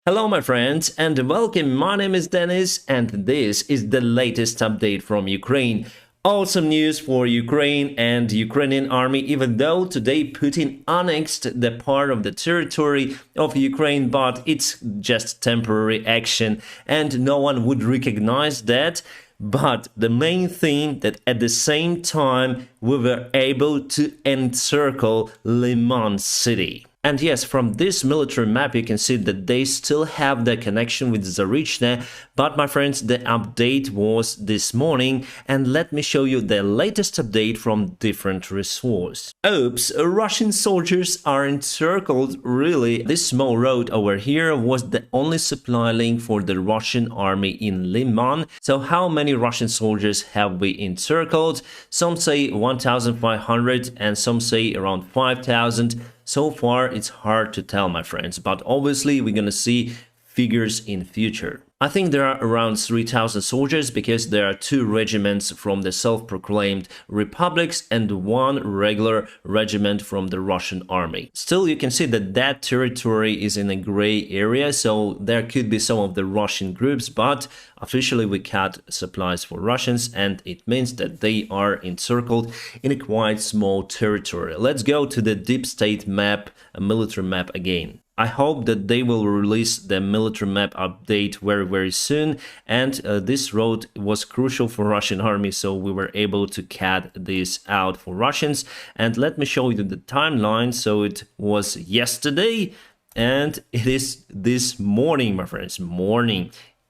Hello my friends and welcome, my name is Dennis and this is the latest update from Ukraine. Awesome news for Ukraine and Ukrainian army, even though today Putin annexed the part of the territory of Ukraine, but it's just temporary action and no one would recognize that. But the main thing that at the same time we were able to encircle Lyman city. And yes, from this military map you can see that they still have the connection with Zaporizhzhia, but my friends, the update was this morning, and let me show you the latest update from different resources. Oops, Russian soldiers are encircled. Really, this small road over here was the only supply link for the Russian army in Lyman. So how many Russian soldiers have we encircled? Some say 1,500 and some say around 5,000. So far, it's hard to tell, my friends, but obviously we're gonna see figures in future. I think there are around 3,000 soldiers because there are two regiments from the self-proclaimed republics and one regular regiment from the Russian army. Still, you can see that that territory is in a gray area, so there could be some of the Russian groups, but officially we cut supplies for Russians and it means that they are encircled in a quite small territory. Let's go to the deep state map, a military map again. I hope that they will release the military map update very soon, and this road was crucial for Russian army, so we were able to cut this out for Russians. And let me show you the timeline. So it was yesterday and it is this morning, my friends,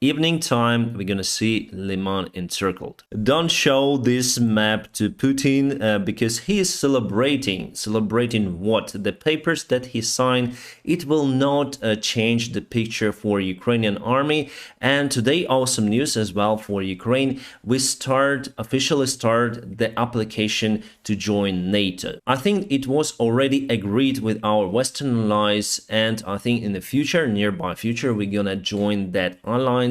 evening time, we're gonna see Lyman encircled. Don't show this map to Putin because he is celebrating what? The papers that he signed. It will not change the picture for Ukrainian army. And today, awesome news as well for Ukraine. We officially start the application to join NATO. I think it was already agreed with our Western allies, and I think in the future, nearby future, we're gonna join that alliance.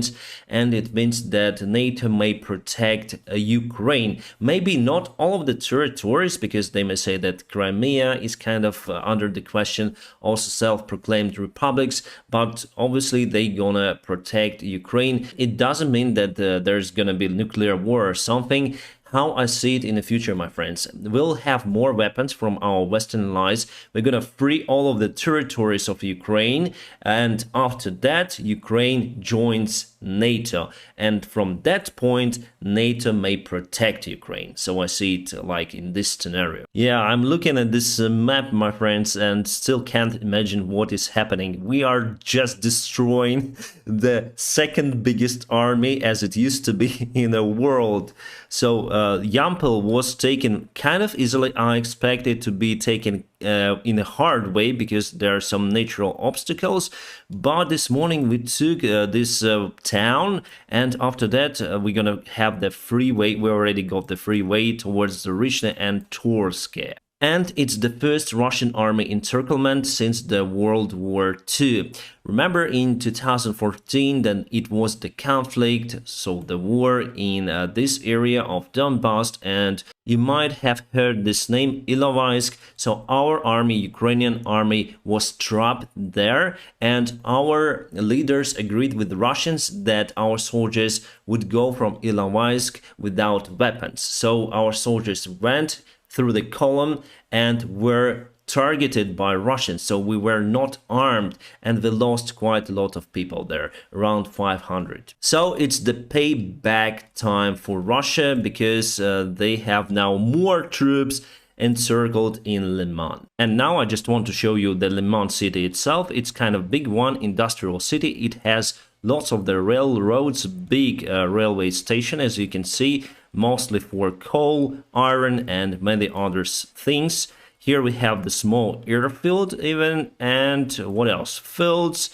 And it means that NATO may protect Ukraine. Maybe not all of the territories, because they may say that Crimea is kind of under the question, also self-proclaimed republics, but obviously they gonna protect Ukraine. It doesn't mean that there's gonna be nuclear war or something. How I see it in the future, my friends, we'll have more weapons from our Western allies. We're gonna free all of the territories of Ukraine, and after that, Ukraine joins NATO, and from that point, NATO may protect Ukraine. So I see it like in this scenario. Yeah, I'm looking at this map, my friends, and still can't imagine what is happening. We are just destroying the second biggest army as it used to be in the world. So Yampel was taken kind of easily. I expect it to be taken in a hard way because there are some natural obstacles, but this morning we took this town, and after that we're gonna have the freeway. We already got the freeway towards the Zaporizhzhia and Torsk. And it's the first Russian army encirclement since the World War II. Remember in 2014 that it was the conflict, so the war in this area of Donbass, and you might have heard this name, Izyum. So our army, Ukrainian army, was trapped there, and our leaders agreed with the Russians that our soldiers would go from Izyum without weapons. So our soldiers went through the column and were targeted by Russians, so we were not armed and we lost quite a lot of people there, around 500. So it's the payback time for Russia because they have now more troops encircled in Lyman. And now I just want to show you the Lyman city itself. It's kind of big one, industrial city. It has lots of the railroads, big railway station, as you can see, mostly for coal, iron, and many other things. Here we have the small airfield even, and what else? Fields,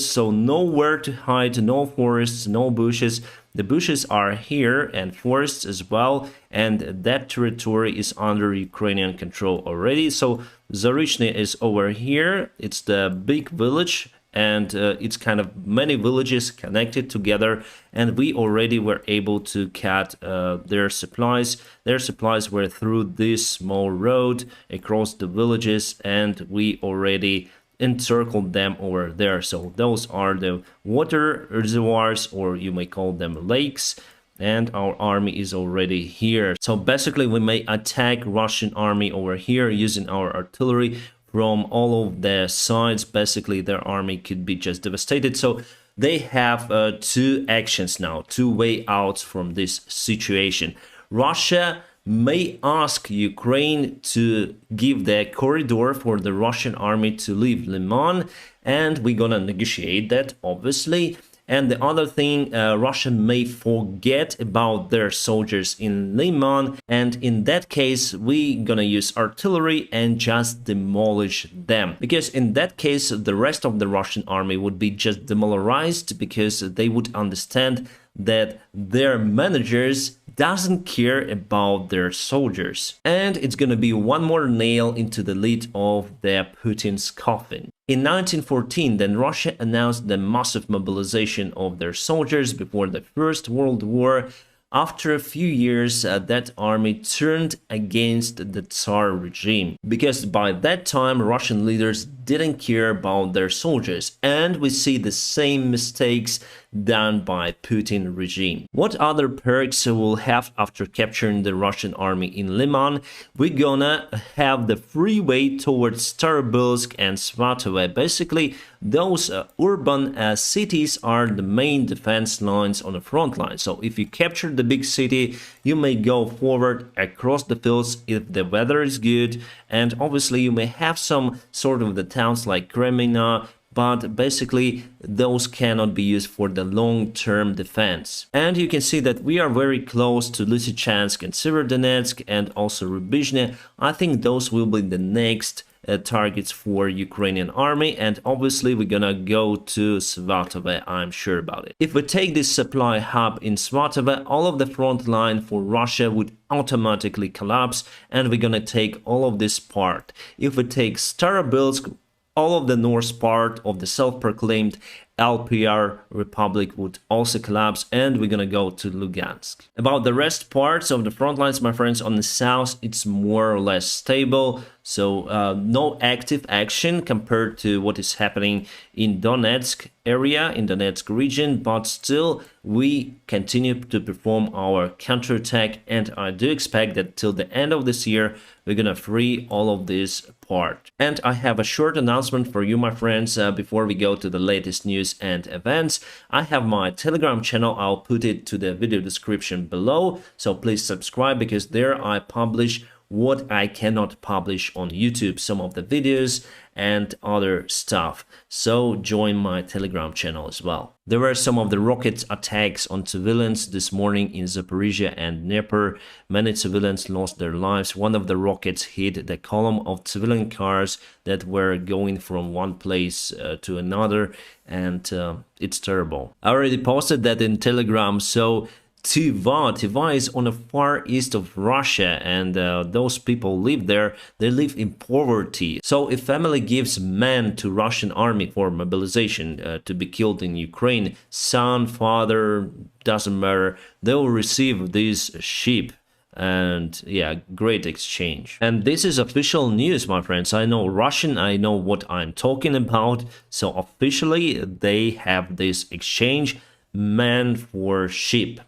so nowhere to hide, no forests, no bushes. The bushes are here and forests as well, and that territory is under Ukrainian control already. So Zaporizhzhia is over here. It's the big village, and it's kind of many villages connected together, and we already were able to cut their supplies. Their supplies were through this small road across the villages, and we already encircled them over there. So those are the water reservoirs, or you may call them lakes, and our army is already here. So basically we may attack Russian army over here using our artillery from all of the sides. Basically their army could be just devastated. So they have two actions now, two way outs from this situation. Russia may ask Ukraine to give the corridor for the Russian army to leave Lyman, and we're gonna negotiate that, obviously. And the other thing, Russia may forget about their soldiers in Lyman, and in that case we're gonna use artillery and just demolish them, because in that case the rest of the Russian army would be just demoralized, because they would understand that their managers doesn't care about their soldiers. And it's gonna be one more nail into the lid of the Putin's coffin. In 1914, then Russia announced the massive mobilization of their soldiers before the First World War. After a few years, that army turned against the Tsar regime, because by that time Russian leaders didn't care about their soldiers, and we see the same mistakes done by Putin regime. What other perks we'll have after capturing the Russian army in Lyman? We're gonna have the freeway towards Starobilsk and Svatove. Basically, those urban cities are the main defense lines on the front line. So if you capture the big city, you may go forward across the fields if the weather is good, and obviously you may have some sort of the towns like Kreminna, but basically those cannot be used for the long-term defense. And you can see that we are very close to Lysychansk and Severodonetsk, and also Ruzzia. I think those will be the next targets for Ukrainian army, and obviously we're gonna go to Svatove, I'm sure about it. If we take this supply hub in Svatove, all of the front line for Russia would automatically collapse, and we're gonna take all of this part. If we take Starobilsk, all of the north part of the self-proclaimed LPR Republic would also collapse, and we're gonna go to Lugansk. About the rest parts of the front lines, my friends, on the south, it's more or less stable. So no active action compared to what is happening in Donetsk area, in Donetsk region, but still we continue to perform our counterattack, and I do expect that till the end of this year we're gonna free all of this part. And I have a short announcement for you, my friends, before we go to the latest news and events. I have my Telegram channel. I'll put it to the video description below, so please subscribe, because there I publish what I cannot publish on YouTube, some of the videos and other stuff. So join my Telegram channel as well. There were some of the rocket attacks on civilians this morning in Zaporizhzhia and Dnieper. Many civilians lost their lives. One of the rockets hit the column of civilian cars that were going from one place to another, and it's terrible. I already posted that in Telegram. So Tiva is on the far east of Russia, and those people live there. They live in poverty. So if family gives men to Russian army for mobilization to be killed in Ukraine, son, father, doesn't matter, they will receive these sheep. And yeah, great exchange. And this is official news, my friends. I know Russian, I know what I'm talking about. So officially they have this exchange, man for sheep.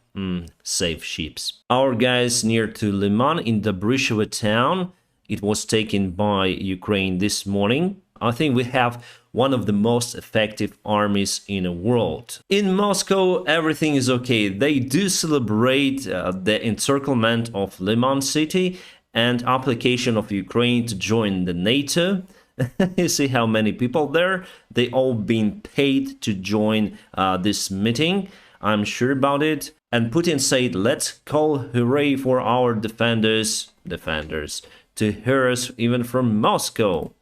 Save sheeps. Our guys near to Lyman in Davydov town, it was taken by Ukraine this morning. I think we have one of the most effective armies in the world. In Moscow, everything is okay. They do celebrate the encirclement of Lyman city and application of Ukraine to join the NATO. You see how many people there? They all been paid to join this meeting. I'm sure about it. And Putin said, let's call hooray for our defenders to hear us even from Moscow.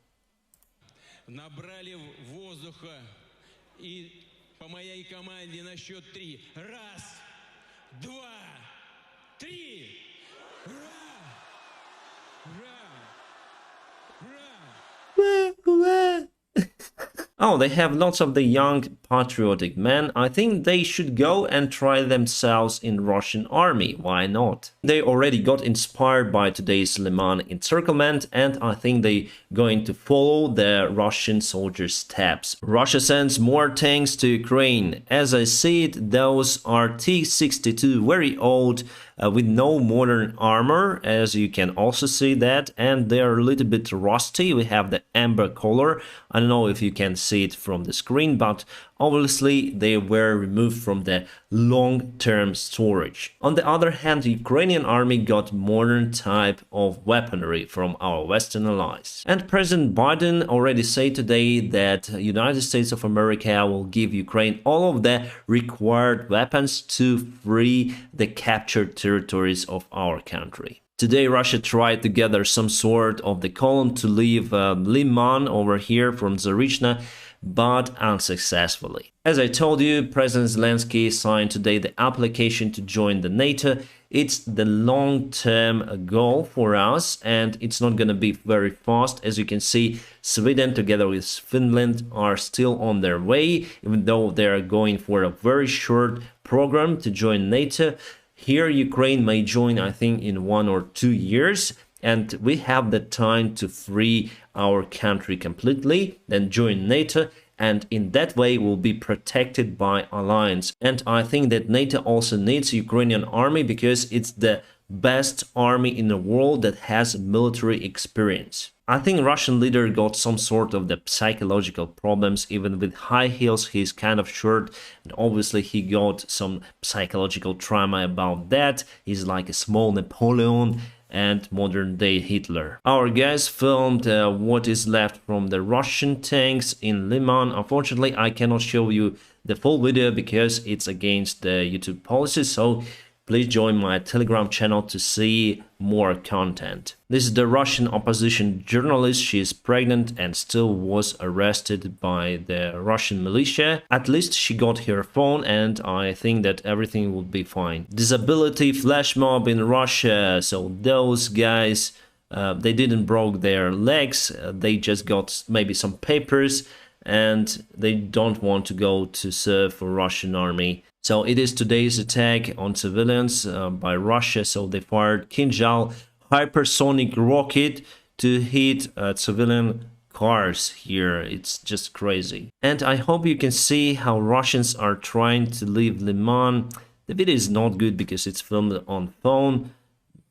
Oh, they have lots of the young patriotic men, I think they should go and try themselves in Russian army. Why not? They already got inspired by today's Lyman encirclement, and I think they going to follow the Russian soldiers' steps. Russia sends more tanks to Ukraine. As I see it, those are T-62, very old, with no modern armor, as you can also see that, and they are a little bit rusty. We have the amber color. I don't know if you can see it from the screen, but obviously they were removed from the long-term storage. On the other hand, the Ukrainian army got modern type of weaponry from our Western allies. And President Biden already said today that United States of America will give Ukraine all of the required weapons to free the captured territories of our country. Today, Russia tried to gather some sort of the column to leave Lyman over here from Zaporizhzhia, but unsuccessfully. As I told you, President Zelensky signed today the application to join the NATO. It's the long-term goal for us, and it's not going to be very fast. As you can see, Sweden together with Finland are still on their way, even though they are going for a very short program to join NATO. Here, Ukraine may join, I think, in 1 or 2 years, and we have the time to free our country completely, then join NATO, and in that way we'll be protected by alliance. And I think that NATO also needs Ukrainian army because it's the best army in the world that has military experience. I think Russian leader got some sort of the psychological problems. Even with high heels, he's kind of short, and obviously he got some psychological trauma about that. He's like a small Napoleon and modern-day Hitler. Our guys filmed what is left from the Russian tanks in Lyman. Unfortunately, I cannot show you the full video because it's against the YouTube policy, so please join my Telegram channel to see more content. This is the Russian opposition journalist. She is pregnant and still was arrested by the Russian militia. At least she got her phone, and I think that everything will be fine. Disability flash mob in Russia. So those guys, they didn't broke their legs. They just got maybe some papers, and they don't want to go to serve for Russian army. So it is today's attack on civilians by Russia. So they fired Kinjal hypersonic rocket to hit civilian cars here. It's just crazy. And I hope you can see how Russians are trying to leave Lyman. The video is not good because it's filmed on phone,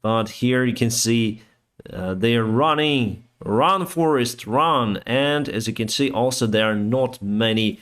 but here you can see they are running. Run, Forest, run! And as you can see, also there are not many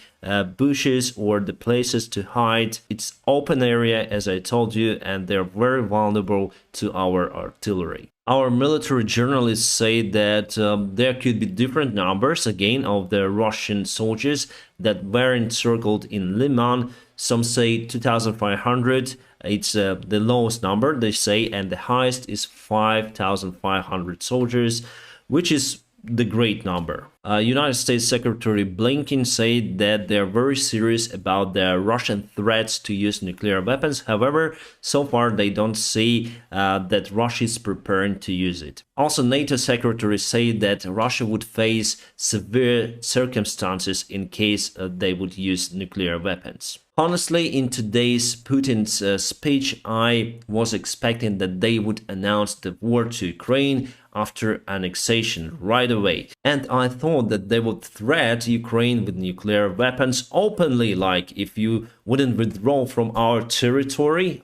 bushes or the places to hide. It's open area, as I told you, and they're very vulnerable to our artillery. Our military journalists say that there could be different numbers, again, of the Russian soldiers that were encircled in Lyman. Some say 2,500. It's the lowest number, they say, and the highest is 5,500 soldiers, which is the great number. United States Secretary Blinken said that they are very serious about the Russian threats to use nuclear weapons. However, so far they don't see that Russia is preparing to use it. Also, NATO Secretary said that Russia would face severe circumstances in case they would use nuclear weapons. Honestly, in today's Putin's speech, I was expecting that they would announce the war to Ukraine after annexation right away. And I thought that they would threaten Ukraine with nuclear weapons openly, like if you wouldn't withdraw from our territory,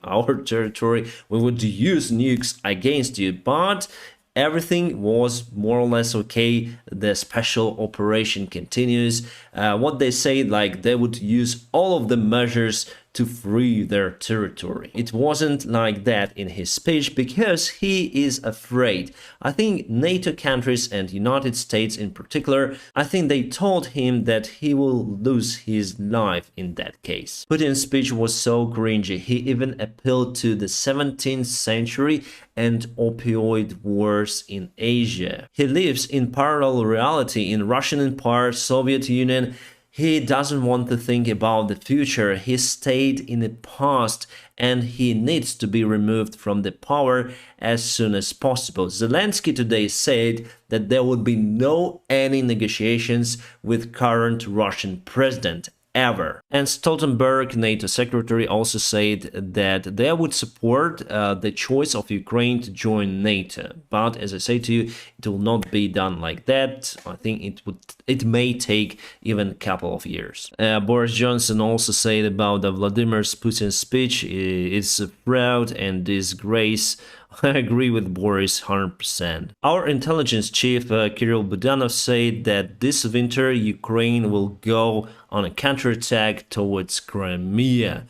we would use nukes against you. But everything was more or less okay. The special operation continues. What they say, like they would use all of the measures to free their territory. It wasn't like that in his speech because he is afraid. I think NATO countries and United States in particular, I think they told him that he will lose his life in that case. Putin's speech was so cringy. He even appealed to the 17th century and opioid wars in Asia. He lives in parallel reality in Russian Empire, Soviet Union. He doesn't want to think about the future. He stayed in the past and he needs to be removed from the power as soon as possible. Zelensky today said that there would be no any negotiations with current Russian president ever. And Stoltenberg, NATO secretary, also said that they would support the choice of Ukraine to join NATO. But as I say to you, it will not be done like that. I think it may take even a couple of years. Boris Johnson also said about the Vladimir Putin's speech, it's a fraud and disgrace. I agree with Boris 100%. Our intelligence chief Kirill Budanov said that this winter Ukraine will go on a counterattack towards Crimea.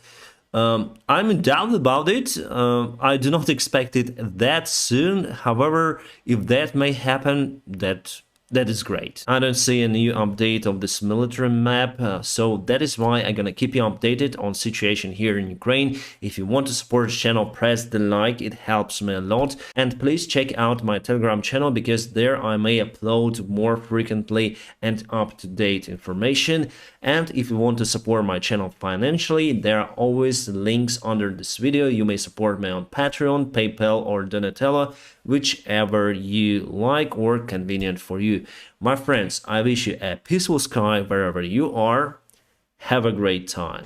I'm in doubt about it. I do not expect it that soon. However, if that may happen, that is great. I don't see a new update of this military map, so that is why I'm gonna keep you updated on situation here in Ukraine. If you want to support the channel, press the like, it helps me a lot. And please check out my Telegram channel, because there I may upload more frequently and up-to-date information. And if you want to support my channel financially, there are always links under this video. You may support me on Patreon, PayPal or Donatello, whichever you like or convenient for you. My friends, I wish you a peaceful sky wherever you are. Have a great time.